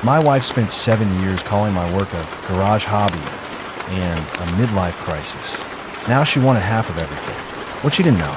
My wife spent 7 years calling my work a garage hobby and a midlife crisis. Now she wanted half of everything. What she didn't know,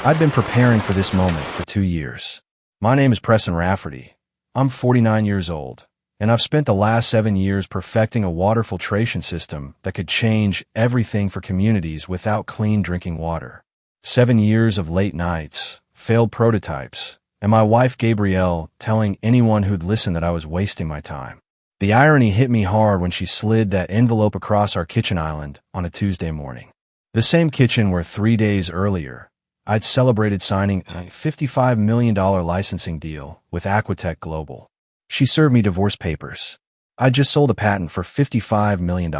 I'd been preparing for this moment for 2 years. My name is Preston Rafferty. I'm 49 years old, and I've spent the last 7 years perfecting a water filtration system that could change everything for communities without clean drinking water. 7 years of late nights, failed prototypes, and my wife Gabrielle telling anyone who'd listen that I was wasting my time. The irony hit me hard when she slid that envelope across our kitchen island on a Tuesday morning. The same kitchen where 3 days earlier, I'd celebrated signing a $55 million licensing deal with Aquatech Global. She served me divorce papers. I'd just sold a patent for $55 million.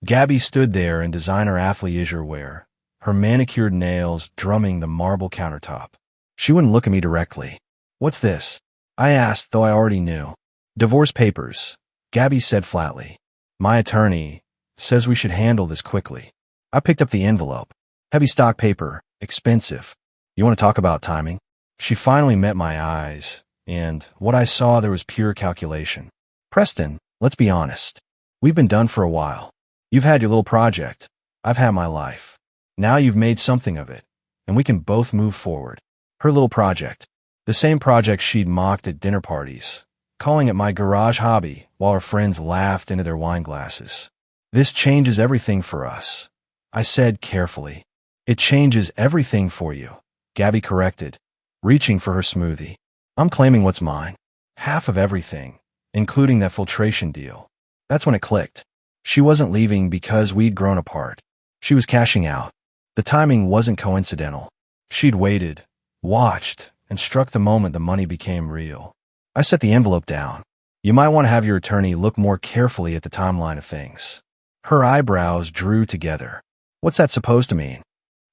Gabby stood there in designer athleisure wear, her manicured nails drumming the marble countertop. She wouldn't look at me directly. "What's this?" I asked, though I already knew. "Divorce papers," Gabby said flatly. "My attorney says we should handle this quickly." I picked up the envelope. Heavy stock paper, expensive. "You want to talk about timing?" She finally met my eyes, and what I saw there was pure calculation. "Preston, let's be honest. We've been done for a while. You've had your little project. I've had my life. Now you've made something of it, and we can both move forward." Her little project. The same project she'd mocked at dinner parties, calling it my garage hobby while her friends laughed into their wine glasses. "This changes everything for us," I said carefully. "It changes everything for you," Gabby corrected, reaching for her smoothie. "I'm claiming what's mine. Half of everything, including that filtration deal." That's when it clicked. She wasn't leaving because we'd grown apart. She was cashing out. The timing wasn't coincidental. She'd waited, watched, and struck the moment the money became real. I set the envelope down. "You might want to have your attorney look more carefully at the timeline of things." Her eyebrows drew together. "What's that supposed to mean?"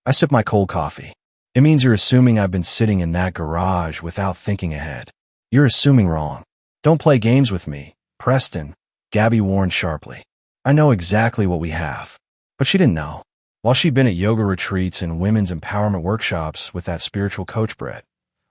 I sipped my cold coffee. "It means you're assuming I've been sitting in that garage without thinking ahead. You're assuming wrong. Don't play games with me, Preston," Gabby warned sharply. "I know exactly what we have." But she didn't know. While she'd been at yoga retreats and women's empowerment workshops with that spiritual coach Brett,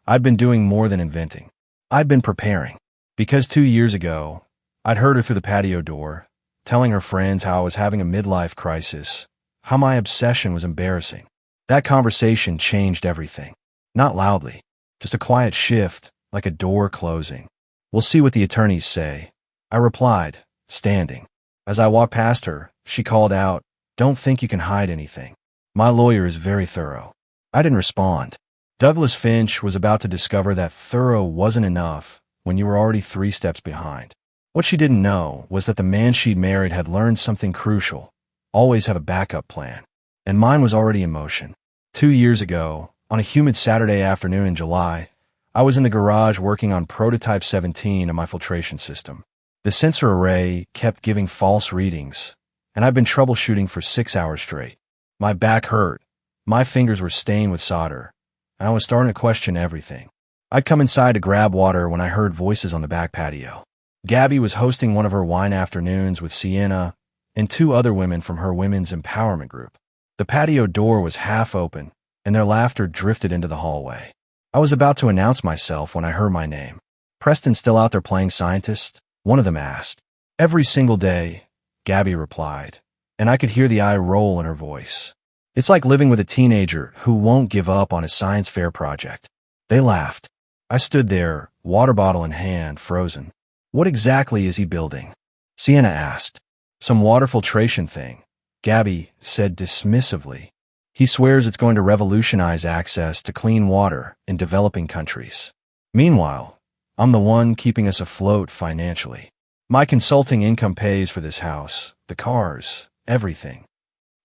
I'd been doing more than inventing. I'd been preparing. Because 2 years ago, I'd heard her through the patio door, telling her friends how I was having a midlife crisis, how my obsession was embarrassing. That conversation changed everything. Not loudly, just a quiet shift, like a door closing. "We'll see what the attorneys say," I replied, standing. As I walked past her, she called out, "Don't think you can hide anything. My lawyer is very thorough." I didn't respond. Douglas Finch was about to discover that thorough wasn't enough when you were already 3 steps behind. What she didn't know was that the man she'd married had learned something crucial: always have a backup plan. And mine was already in motion. 2 years ago, on a humid Saturday afternoon in July, I was in the garage working on Prototype 17 of my filtration system. The sensor array kept giving false readings, and I'd been troubleshooting for 6 hours straight. My back hurt, my fingers were stained with solder, and I was starting to question everything. I'd come inside to grab water when I heard voices on the back patio. Gabby was hosting one of her wine afternoons with Sienna and 2 other women from her women's empowerment group. The patio door was half open, and their laughter drifted into the hallway. I was about to announce myself when I heard my name. "Preston still out there playing scientist?" one of them asked. "Every single day," Gabby replied, and I could hear the eye roll in her voice. "It's like living with a teenager who won't give up on his science fair project." They laughed. I stood there, water bottle in hand, frozen. "What exactly is he building?" Sienna asked. "Some water filtration thing," Gabby said dismissively. "He swears it's going to revolutionize access to clean water in developing countries. Meanwhile, I'm the one keeping us afloat financially. My consulting income pays for this house, the cars, everything."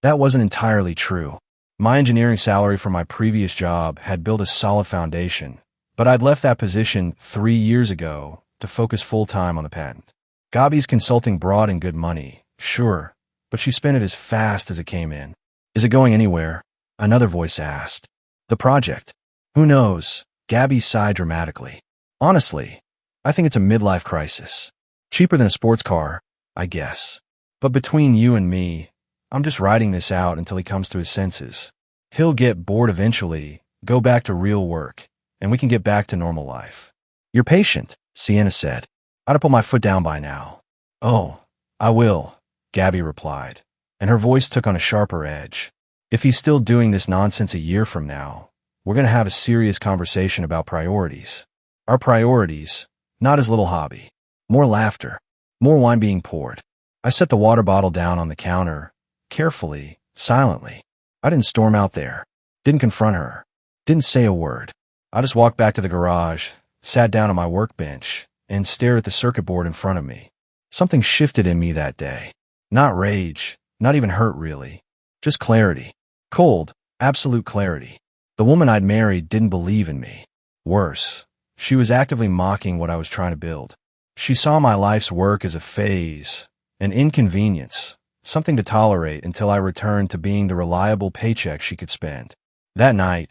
That wasn't entirely true. My engineering salary from my previous job had built a solid foundation, but I'd left that position 3 years ago to focus full-time on the patent. Gabby's consulting brought in good money, sure, but she spent it as fast as it came in. "Is it going anywhere?" another voice asked. "The project?" "Who knows?" Gabby sighed dramatically. "Honestly, I think it's a midlife crisis. Cheaper than a sports car, I guess. But between you and me, I'm just riding this out until he comes to his senses. He'll get bored eventually, go back to real work, and we can get back to normal life." "You're patient," Sienna said. I'd have put my foot down by now. Oh, I will, Gabby replied, and her voice took on a sharper edge. If he's still doing this nonsense a year from now, we're going to have a serious conversation about priorities. Our priorities, not his little hobby. More laughter, more wine being poured. I set the water bottle down on the counter, carefully, silently. I didn't storm out there, didn't confront her, didn't say a word. I just walked back to the garage, sat down on my workbench, and stared at the circuit board in front of me. Something shifted in me that day. Not rage, not even hurt really. Just clarity. Cold, absolute clarity. The woman I'd married didn't believe in me. Worse, she was actively mocking what I was trying to build. She saw my life's work as a phase, an inconvenience, something to tolerate until I returned to being the reliable paycheck she could spend. That night,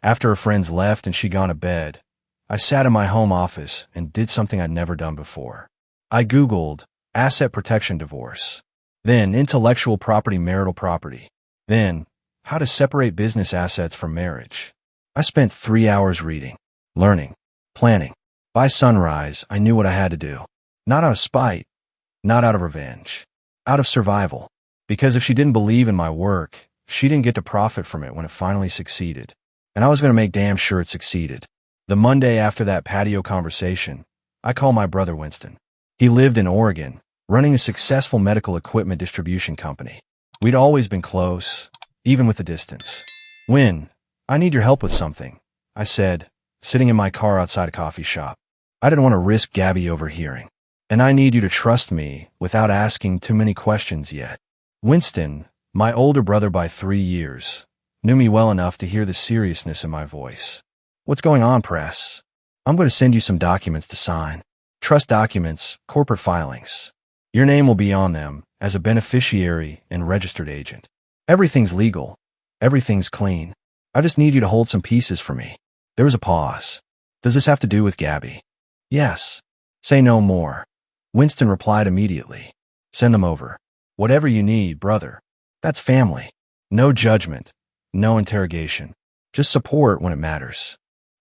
after her friends left and she'd gone to bed, I sat in my home office and did something I'd never done before. I Googled asset protection divorce, then intellectual property marital property, then how to separate business assets from marriage. I spent 3 hours reading, learning, planning. By sunrise, I knew what I had to do. Not out of spite, not out of revenge, out of survival. Because if she didn't believe in my work, she didn't get to profit from it when it finally succeeded. And I was going to make damn sure it succeeded. The Monday after that patio conversation, I called my brother Winston. He lived in Oregon, running a successful medical equipment distribution company. We'd always been close, even with the distance. Win, I need your help with something, I said, sitting in my car outside a coffee shop. I didn't want to risk Gabby overhearing. And I need you to trust me without asking too many questions yet. Winston, my older brother by 3 years, knew me well enough to hear the seriousness in my voice. What's going on, Press? I'm going to send you some documents to sign. Trust documents, corporate filings. Your name will be on them as a beneficiary and registered agent. Everything's legal. Everything's clean. I just need you to hold some pieces for me. There was a pause. Does this have to do with Gabby? Yes. Say no more. Winston replied immediately. Send them over. Whatever you need, brother. That's family. No judgment. No interrogation. Just support when it matters.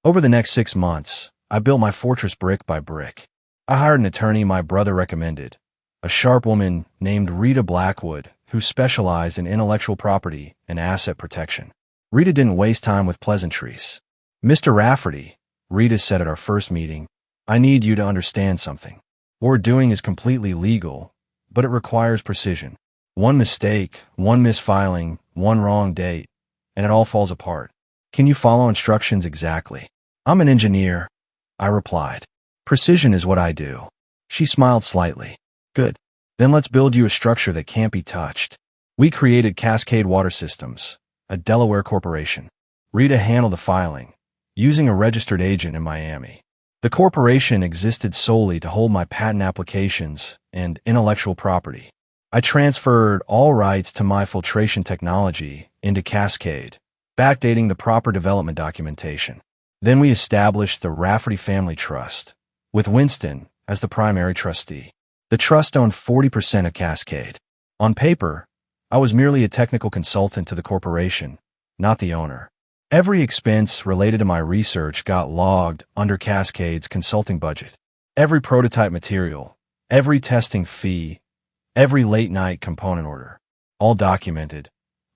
Over the next 6 months, I built my fortress brick by brick. I hired an attorney my brother recommended, a sharp woman named Rita Blackwood, who specialized in intellectual property and asset protection. Rita didn't waste time with pleasantries. Mr. Rafferty, Rita said at our first meeting, I need you to understand something. What we're doing is completely legal, but it requires precision. One mistake, one misfiling, one wrong date, and it all falls apart. Can you follow instructions exactly? I'm an engineer, I replied. Precision is what I do. She smiled slightly. Good. Then let's build you a structure that can't be touched. We created Cascade Water Systems, a Delaware corporation. Rita handled the filing, using a registered agent in Miami. The corporation existed solely to hold my patent applications and intellectual property. I transferred all rights to my filtration technology into Cascade, backdating the proper development documentation. Then we established the Rafferty Family Trust, with Winston as the primary trustee. The trust owned 40% of Cascade. On paper, I was merely a technical consultant to the corporation, not the owner. Every expense related to my research got logged under Cascade's consulting budget. Every prototype material, every testing fee, every late-night component order, all documented,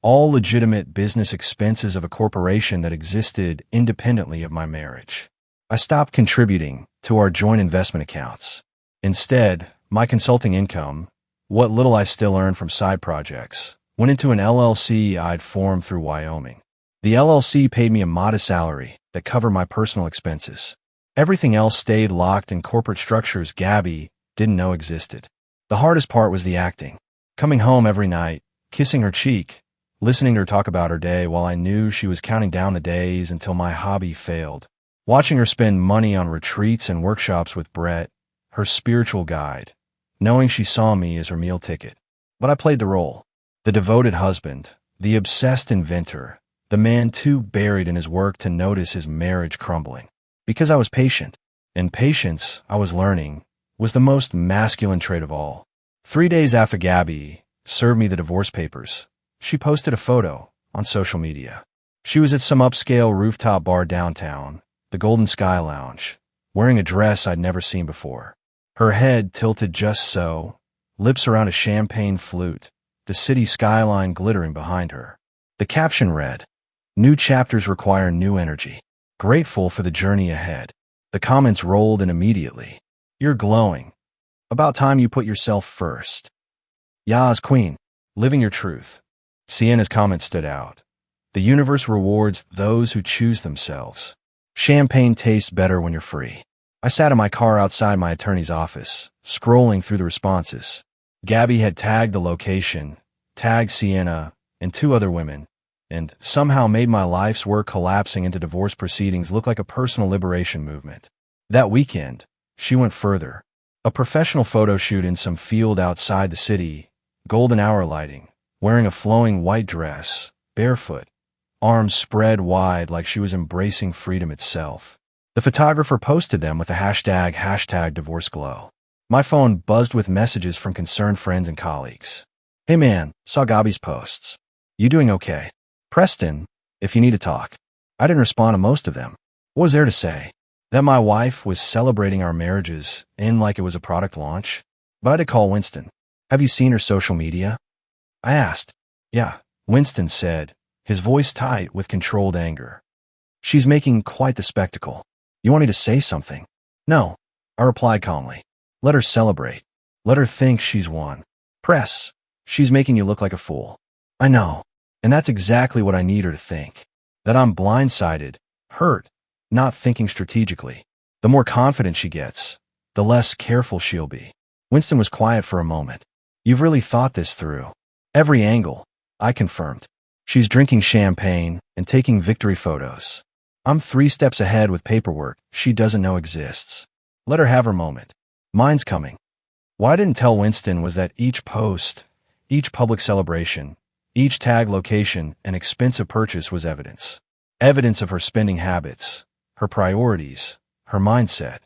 all legitimate business expenses of a corporation that existed independently of my marriage. I stopped contributing to our joint investment accounts. Instead, my consulting income, what little I still earned from side projects, went into an LLC I'd formed through Wyoming. The LLC paid me a modest salary that covered my personal expenses. Everything else stayed locked in corporate structures Gabby didn't know existed. The hardest part was the acting. Coming home every night, kissing her cheek, listening to her talk about her day while I knew she was counting down the days until my hobby failed. Watching her spend money on retreats and workshops with Brett, her spiritual guide, knowing she saw me as her meal ticket. But I played the role. The devoted husband, the obsessed inventor, the man too buried in his work to notice his marriage crumbling. Because I was patient. And patience, I was learning, was the most masculine trait of all. 3 days after Gabby served me the divorce papers, she posted a photo on social media. She was at some upscale rooftop bar downtown, the Golden Sky Lounge, wearing a dress I'd never seen before. Her head tilted just so, lips around a champagne flute, the city skyline glittering behind her. The caption read, "New chapters require new energy. Grateful for the journey ahead." The comments rolled in immediately. "You're glowing. About time you put yourself first." "Yas, queen. Living your truth." Sienna's comment stood out. "The universe rewards those who choose themselves. Champagne tastes better when you're free." I sat in my car outside my attorney's office, scrolling through the responses. Gabby had tagged the location, tagged Sienna, and 2 other women, and somehow made my life's work collapsing into divorce proceedings look like a personal liberation movement. That weekend, she went further. A professional photo shoot in some field outside the city, golden hour lighting, wearing a flowing white dress, barefoot, arms spread wide like she was embracing freedom itself. The photographer posted them with the hashtag #DivorceGlow. My phone buzzed with messages from concerned friends and colleagues. "Hey man, saw Gabby's posts. You doing okay? Preston, if you need to talk." I didn't respond to most of them. What was there to say? That my wife was celebrating our marriages in like it was a product launch? But I had to call Winston. "Have you seen her social media?" I asked. "Yeah," Winston said, his voice tight with controlled anger. "She's making quite the spectacle. You want me to say something?" "No," I replied calmly. "Let her celebrate. Let her think she's won. Press, she's making you look like a fool." "I know. And that's exactly what I need her to think. That I'm blindsided, hurt, not thinking strategically. The more confident she gets, the less careful she'll be." Winston was quiet for a moment. "You've really thought this through." "Every angle," I confirmed. "She's drinking champagne and taking victory photos. I'm 3 steps ahead with paperwork she doesn't know exists. Let her have her moment. Mine's coming." What I didn't tell Winston was that each post, each public celebration, each tag location and expensive purchase was evidence. Evidence of her spending habits, her priorities, her mindset.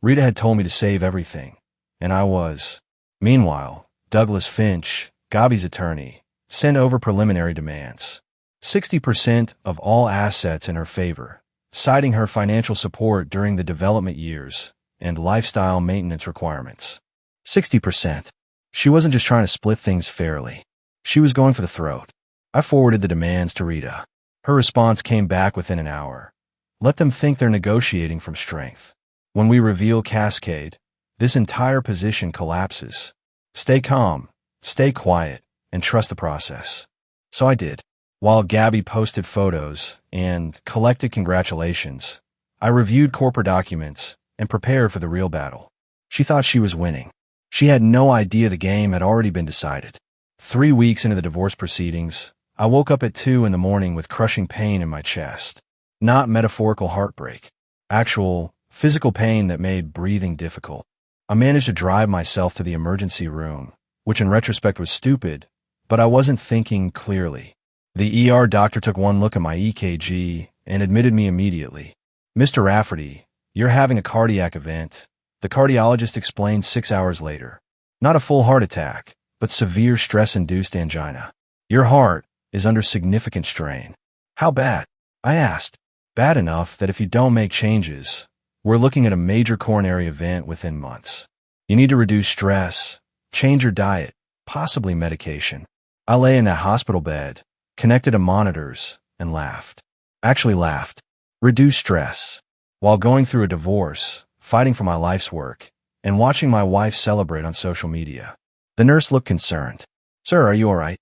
Rita had told me to save everything, and I was. Meanwhile, Douglas Finch, Gabby's attorney, sent over preliminary demands. 60% of all assets in her favor, citing her financial support during the development years and lifestyle maintenance requirements. 60%. She wasn't just trying to split things fairly. She was going for the throat. I forwarded the demands to Rita. Her response came back within an hour. "Let them think they're negotiating from strength. When we reveal Cascade, this entire position collapses. Stay calm, stay quiet, and trust the process." So I did. While Gabby posted photos and collected congratulations, I reviewed corporate documents and prepared for the real battle. She thought she was winning. She had no idea the game had already been decided. 3 weeks into the divorce proceedings, I woke up at 2 in the morning with crushing pain in my chest. Not metaphorical heartbreak. Actual, physical pain that made breathing difficult. I managed to drive myself to the emergency room, which in retrospect was stupid, but I wasn't thinking clearly. The ER doctor took one look at my EKG and admitted me immediately. "Mr. Rafferty, you're having a cardiac event," the cardiologist explained 6 hours later. "Not a full heart attack, but severe stress-induced angina. Your heart is under significant strain." "How bad?" I asked. "Bad enough that if you don't make changes, we're looking at a major coronary event within months. You need to reduce stress, change your diet, possibly medication." I lay in that hospital bed, connected to monitors, and laughed. Actually laughed. Reduce stress. While going through a divorce, fighting for my life's work, and watching my wife celebrate on social media. The nurse looked concerned. "Sir, are you all right?"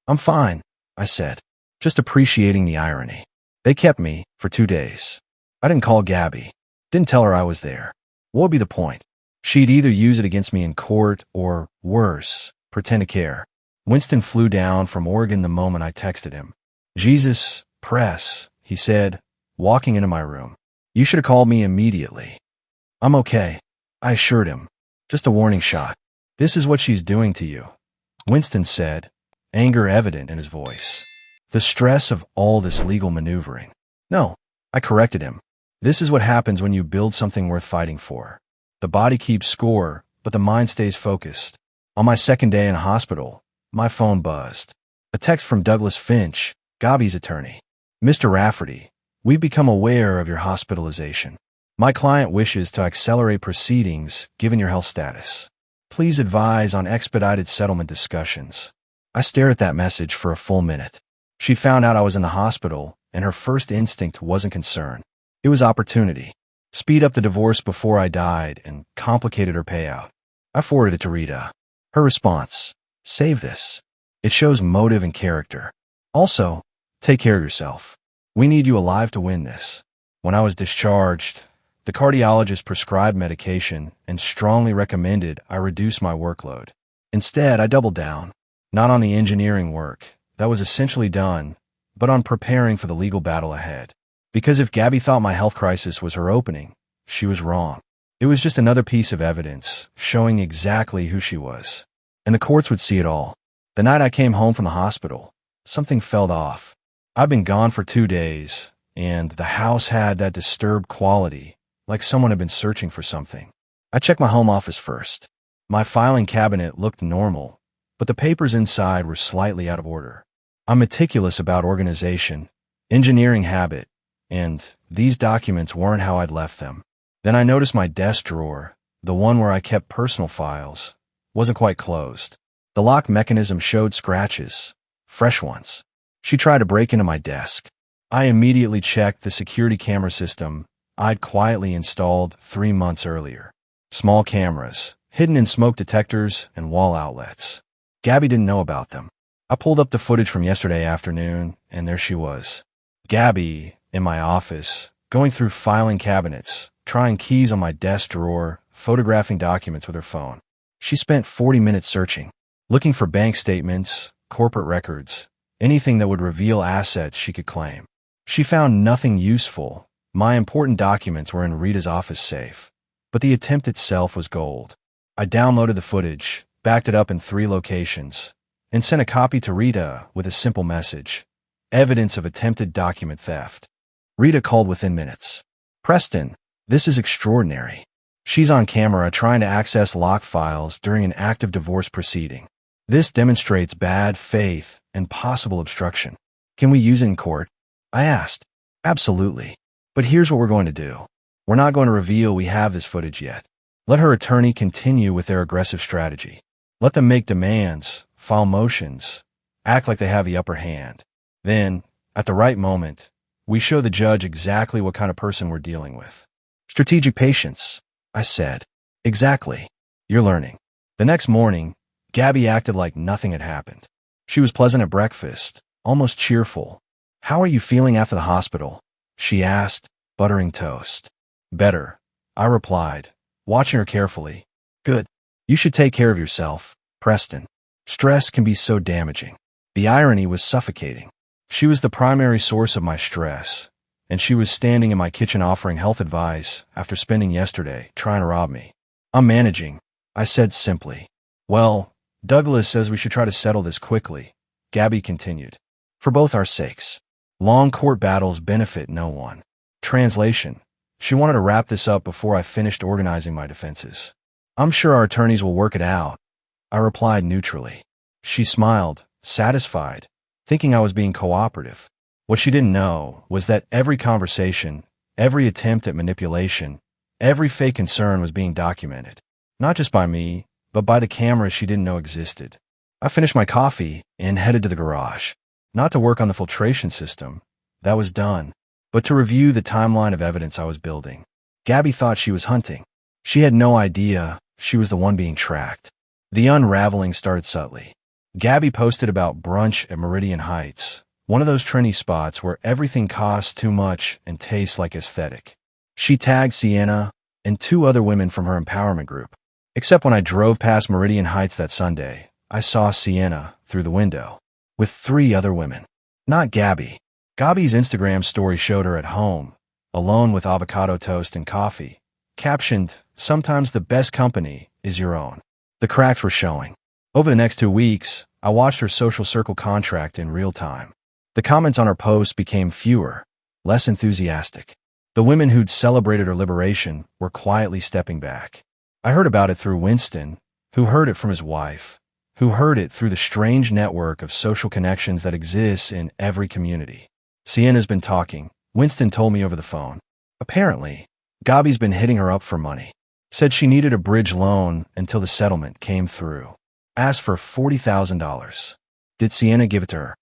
"I'm fine," I said, just appreciating the irony. They kept me for 2 days. I didn't call Gabby. Didn't tell her I was there. What would be the point? She'd either use it against me in court or, worse, pretend to care. Winston flew down from Oregon the moment I texted him. "Jesus, press," he said, walking into my room. "You should have called me immediately." "I'm okay," I assured him. "Just a warning shot." "This is what she's doing to you," Winston said, anger evident in his voice. "The stress of all this legal maneuvering." "No," I corrected him. "This is what happens when you build something worth fighting for. The body keeps score, but the mind stays focused." On my second day in hospital, my phone buzzed. A text from Douglas Finch, Gabby's attorney. "Mr. Rafferty, we've become aware of your hospitalization. My client wishes to accelerate proceedings given your health status. Please advise on expedited settlement discussions. I stared at that message for a full minute. She found out I was in the hospital, and her first instinct wasn't concern. It was opportunity. Speed up the divorce before I died and complicated her payout. I forwarded it to Rita. Her response: save this. It shows motive and character. Also, take care of yourself. We need you alive to win this. When I was discharged, the cardiologist prescribed medication and strongly recommended I reduce my workload. Instead, I doubled down, not on the engineering work that was essentially done, but on preparing for the legal battle ahead. Because if Gabby thought my health crisis was her opening, she was wrong. It was just another piece of evidence showing exactly who she was. And the courts would see it all. The night I came home from the hospital, something felt off. I'd been gone for 2 days, and the house had that disturbed quality, like someone had been searching for something. I checked my home office first. My filing cabinet looked normal, but the papers inside were slightly out of order. I'm meticulous about organization, engineering habit, and these documents weren't how I'd left them. Then I noticed my desk drawer, the one where I kept personal files, wasn't quite closed. The lock mechanism showed scratches, fresh ones. She tried to break into my desk. I immediately checked the security camera system I'd quietly installed 3 months earlier. Small cameras, hidden in smoke detectors and wall outlets. Gabby didn't know about them. I pulled up the footage from yesterday afternoon, and there she was. Gabby, in my office, going through filing cabinets, trying keys on my desk drawer, photographing documents with her phone. She spent 40 minutes searching, looking for bank statements, corporate records, anything that would reveal assets she could claim. She found nothing useful. My important documents were in Rita's office safe, but the attempt itself was gold. I downloaded the footage, backed it up in 3 locations, and sent a copy to Rita with a simple message: evidence of attempted document theft. Rita called within minutes. Preston, this is extraordinary. She's on camera trying to access lock files during an active divorce proceeding. This demonstrates bad faith and possible obstruction. Can we use it in court? I asked. Absolutely. But here's what we're going to do. We're not going to reveal we have this footage yet. Let her attorney continue with their aggressive strategy. Let them make demands, file motions, act like they have the upper hand. Then, at the right moment, we show the judge exactly what kind of person we're dealing with. Strategic patience, I said. Exactly. You're learning. The next morning, Gabby acted like nothing had happened. She was pleasant at breakfast, almost cheerful. How are you feeling after the hospital? She asked, buttering toast. Better, I replied, watching her carefully. Good. You should take care of yourself, Preston. Stress can be so damaging. The irony was suffocating. She was the primary source of my stress, and she was standing in my kitchen offering health advice after spending yesterday trying to rob me. I'm managing, I said simply. Well, Douglas says we should try to settle this quickly, Gabby continued. For both our sakes. Long court battles benefit no one. Translation: she wanted to wrap this up before I finished organizing my defenses. I'm sure our attorneys will work it out, I replied neutrally. She smiled, satisfied, thinking I was being cooperative. What she didn't know was that every conversation, every attempt at manipulation, every fake concern was being documented. Not just by me, but by the cameras she didn't know existed. I finished my coffee and headed to the garage. Not to work on the filtration system, that was done, but to review the timeline of evidence I was building. Gabby thought she was hunting. She had no idea she was the one being tracked. The unraveling started subtly. Gabby posted about brunch at Meridian Heights, one of those trendy spots where everything costs too much and tastes like aesthetic. She tagged Sienna and 2 other women from her empowerment group. Except when I drove past Meridian Heights that Sunday, I saw Sienna through the window, with 3 other women. Not Gabby. Gabby's Instagram story showed her at home, alone with avocado toast and coffee, captioned, "Sometimes the best company is your own." The cracks were showing. Over the next 2 weeks, I watched her social circle contract in real time. The comments on her posts became fewer, less enthusiastic. The women who'd celebrated her liberation were quietly stepping back. I heard about it through Winston, who heard it from his wife, who heard it through the strange network of social connections that exists in every community. Sienna's been talking, Winston told me over the phone. Apparently, Gabi's been hitting her up for money. Said she needed a bridge loan until the settlement came through. Asked for $40,000. Did Sienna give it to her?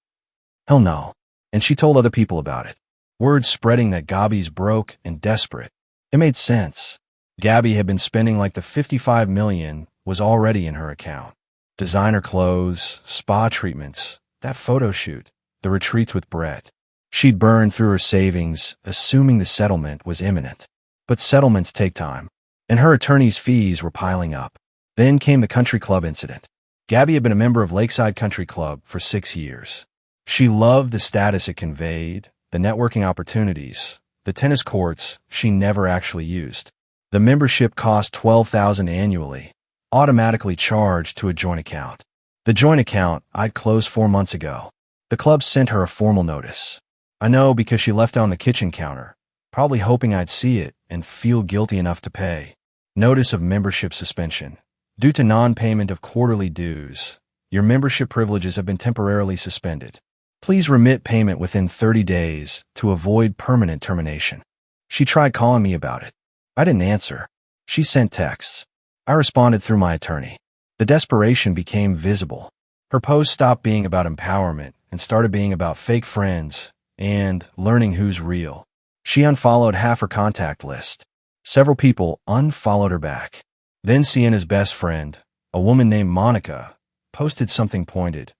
Hell no. And she told other people about it. Word spreading that Gabi's broke and desperate. It made sense. Gabi had been spending like the $55 million was already in her account. Designer clothes, spa treatments, that photo shoot, the retreats with Brett. She'd burned through her savings, assuming the settlement was imminent. But settlements take time, and her attorney's fees were piling up. Then came the country club incident. Gabi had been a member of Lakeside Country Club for 6 years. She loved the status it conveyed, the networking opportunities, the tennis courts she never actually used. The membership cost $12,000 annually, automatically charged to a joint account. The joint account I'd closed 4 months ago. The club sent her a formal notice. I know because she left it on the kitchen counter, probably hoping I'd see it and feel guilty enough to pay. Notice of membership suspension. Due to non-payment of quarterly dues, your membership privileges have been temporarily suspended. Please remit payment within 30 days to avoid permanent termination. She tried calling me about it. I didn't answer. She sent texts. I responded through my attorney. The desperation became visible. Her posts stopped being about empowerment and started being about fake friends and learning who's real. She unfollowed half her contact list. Several people unfollowed her back. Then Sienna's best friend, a woman named Monica, posted something pointed.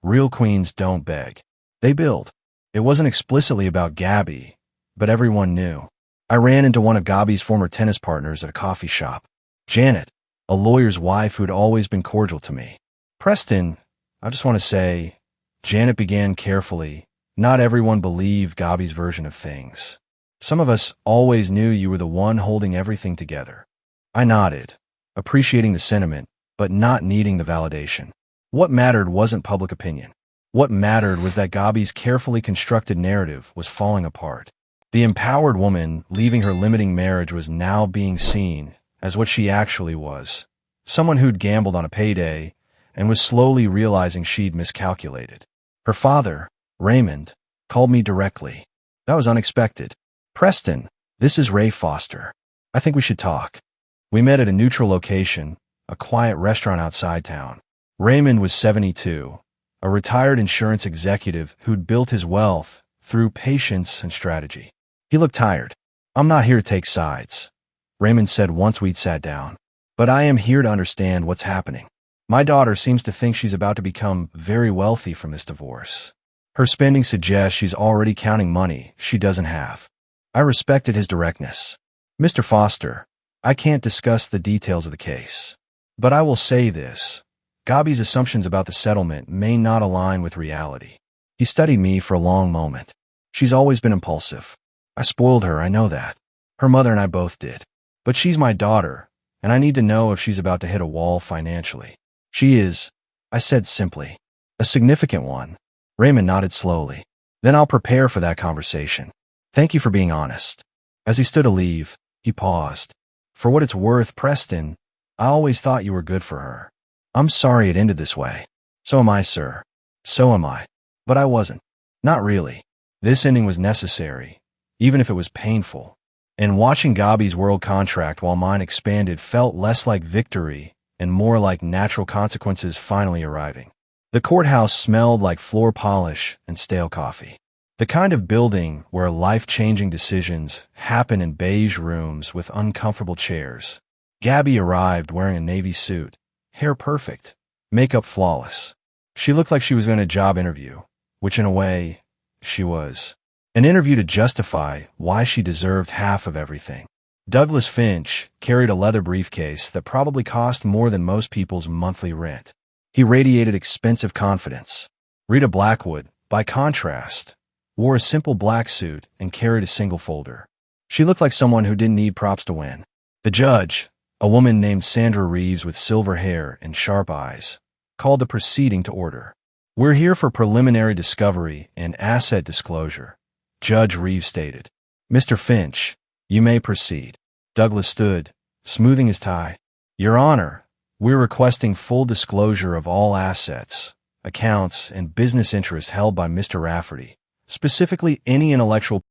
Real queens don't beg. They build. It wasn't explicitly about Gabi, but everyone knew. I ran into one of Gabi's former tennis partners at a coffee shop. Janet, a lawyer's wife who'd always been cordial to me. Preston, I just want to say, Janet began carefully. Not everyone believed Gabi's version of things. Some of us always knew you were the one holding everything together. I nodded, appreciating the sentiment, but not needing the validation. What mattered wasn't public opinion. What mattered was that Gabi's carefully constructed narrative was falling apart. The empowered woman leaving her limiting marriage was now being seen as what she actually was. Someone who'd gambled on a payday and was slowly realizing she'd miscalculated. Her father, Raymond, called me directly. That was unexpected. Preston, this is Ray Foster. I think we should talk. We met at a neutral location, a quiet restaurant outside town. Raymond was 72, a retired insurance executive who'd built his wealth through patience and strategy. He looked tired. I'm not here to take sides, Raymond said once we'd sat down. But I am here to understand what's happening. My daughter seems to think she's about to become very wealthy from this divorce. Her spending suggests she's already counting money she doesn't have. I respected his directness. Mr. Foster, I can't discuss the details of the case. But I will say this. Gabi's assumptions about the settlement may not align with reality. He studied me for a long moment. She's always been impulsive. I spoiled her, I know that. Her mother and I both did. But she's my daughter, and I need to know if she's about to hit a wall financially. She is, I said simply. A significant one. Raymond nodded slowly. Then I'll prepare for that conversation. Thank you for being honest. As he stood to leave, he paused. For what it's worth, Preston, I always thought you were good for her. I'm sorry it ended this way. So am I, sir. So am I. But I wasn't. Not really. This ending was necessary, even if it was painful. And watching Gabi's world contract while mine expanded felt less like victory and more like natural consequences finally arriving. The courthouse smelled like floor polish and stale coffee. The kind of building where life-changing decisions happen in beige rooms with uncomfortable chairs. Gabi arrived wearing a navy suit, hair perfect, makeup flawless. She looked like she was in a job interview, which in a way, she was. An interview to justify why she deserved half of everything. Douglas Finch carried a leather briefcase that probably cost more than most people's monthly rent. He radiated expensive confidence. Rita Blackwood, by contrast, wore a simple black suit and carried a single folder. She looked like someone who didn't need props to win. The judge, a woman named Sandra Reeves with silver hair and sharp eyes, called the proceeding to order. We're here for preliminary discovery and asset disclosure, Judge Reeves stated. Mr. Finch, you may proceed. Douglas stood, smoothing his tie. Your Honor, we're requesting full disclosure of all assets, accounts, and business interests held by Mr. Rafferty, specifically any intellectual